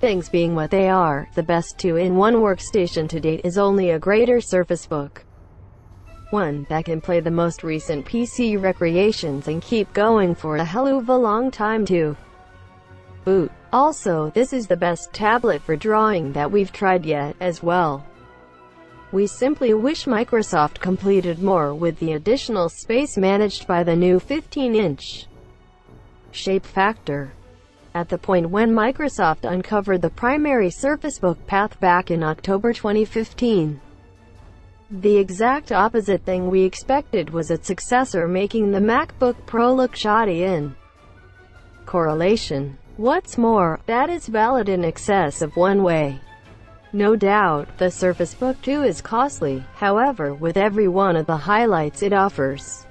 things being what they are, the best 2-in-1 workstation to date is only a greater Surface Book 1 that can play the most recent PC recreations and keep going for a helluva long time to boot. Also, this is the best tablet for drawing that we've tried yet, as well. We simply wish Microsoft completed more with the additional space managed by the new 15-inch shape factor. At the point when Microsoft uncovered the primary Surface Book path back in October 2015, the exact opposite thing we expected was its successor, making the MacBook Pro look shoddy in correlation. What's more, that is valid in excess of one way. No doubt, the Surface Book 2 is costly, however, with every one of the highlights it offers,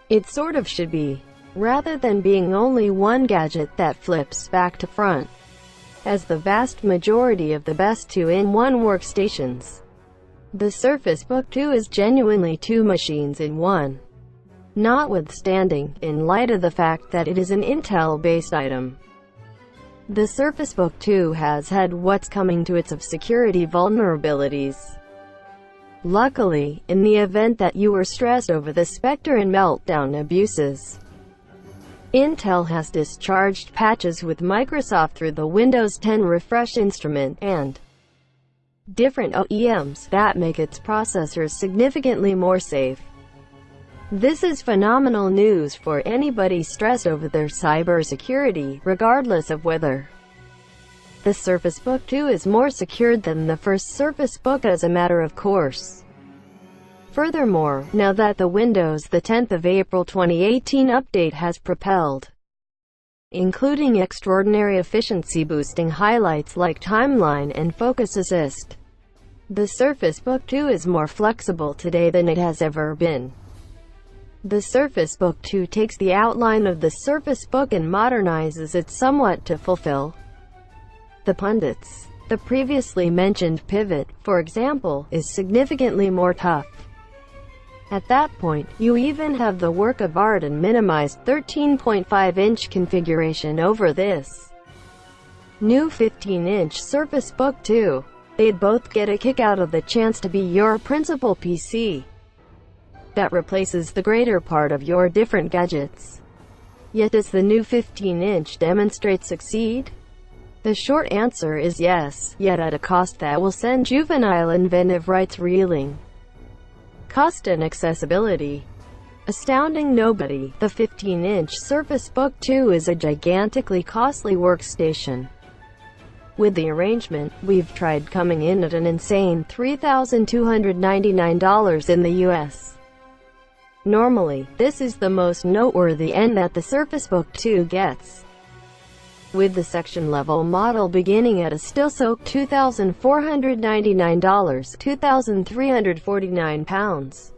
it sort of should be, rather than being only one gadget that flips back to front, as the vast majority of the best 2-in-1 workstations. The Surface Book 2 is genuinely two machines in one, notwithstanding, in light of the fact that it is an Intel-based item. The Surface Book 2 has had what's coming to it of security vulnerabilities. Luckily, in the event that you were stressed over the Spectre and Meltdown abuses, Intel has discharged patches with Microsoft through the Windows 10 refresh instrument, and different OEMs that make its processors significantly more safe. This is phenomenal news for anybody stressed over their cybersecurity, regardless of whether the Surface Book 2 is more secured than the first Surface Book as a matter of course. Furthermore, now that the Windows 10 April 2018 update has propelled, including extraordinary efficiency-boosting highlights like Timeline and Focus Assist, the Surface Book 2 is more flexible today than it has ever been. The Surface Book 2 takes the outline of the Surface Book and modernizes it somewhat to fulfill the pundits. The previously mentioned pivot, for example, is significantly more tough. At that point, you even have the work of art and minimized 13.5-inch configuration over this new 15-inch Surface Book 2. They'd both get a kick out of the chance to be your principal PC that replaces the greater part of your different gadgets. Yet does the new 15-inch demonstrate succeed? The short answer is yes, yet at a cost that will send juvenile inventive rights reeling. Cost and accessibility. Astounding nobody, the 15-inch Surface Book 2 is a gigantically costly workstation. With the arrangement we've tried coming in at an insane $3,299 in the US. Normally, this is the most noteworthy end that the Surface Book 2 gets, with the section-level model beginning at a still-soaked $2,499, £2,349,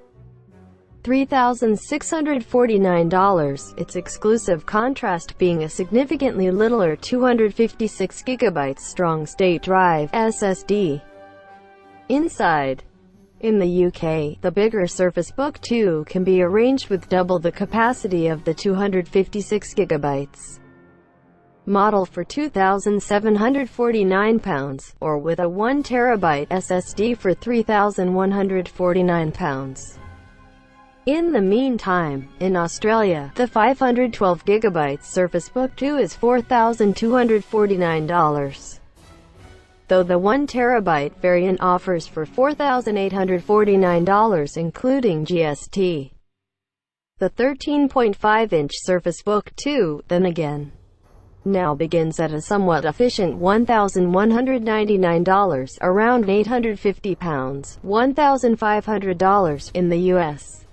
$3,649, its exclusive contrast being a significantly littler 256GB strong state drive SSD. Inside, in the UK, the bigger Surface Book 2 can be arranged with double the capacity of the 256GB model for £2,749, or with a 1TB SSD for £3,149. In the meantime, in Australia, the 512GB Surface Book 2 is $4,249. Though the 1TB variant offers for $4,849 including GST. The 13.5-inch Surface Book 2, then again, now begins at a somewhat efficient $1,199, around £850, $1,500 in the US,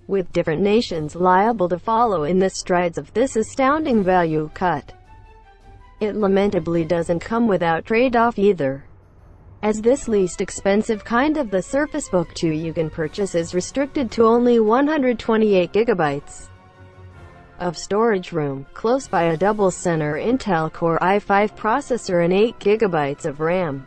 with different nations liable to follow in the strides of this astounding value cut. It lamentably doesn't come without trade-off either, as this least expensive kind of the Surface Book 2 you can purchase is restricted to only 128GB of storage room, close by a double-center Intel Core i5 processor and 8GB of RAM.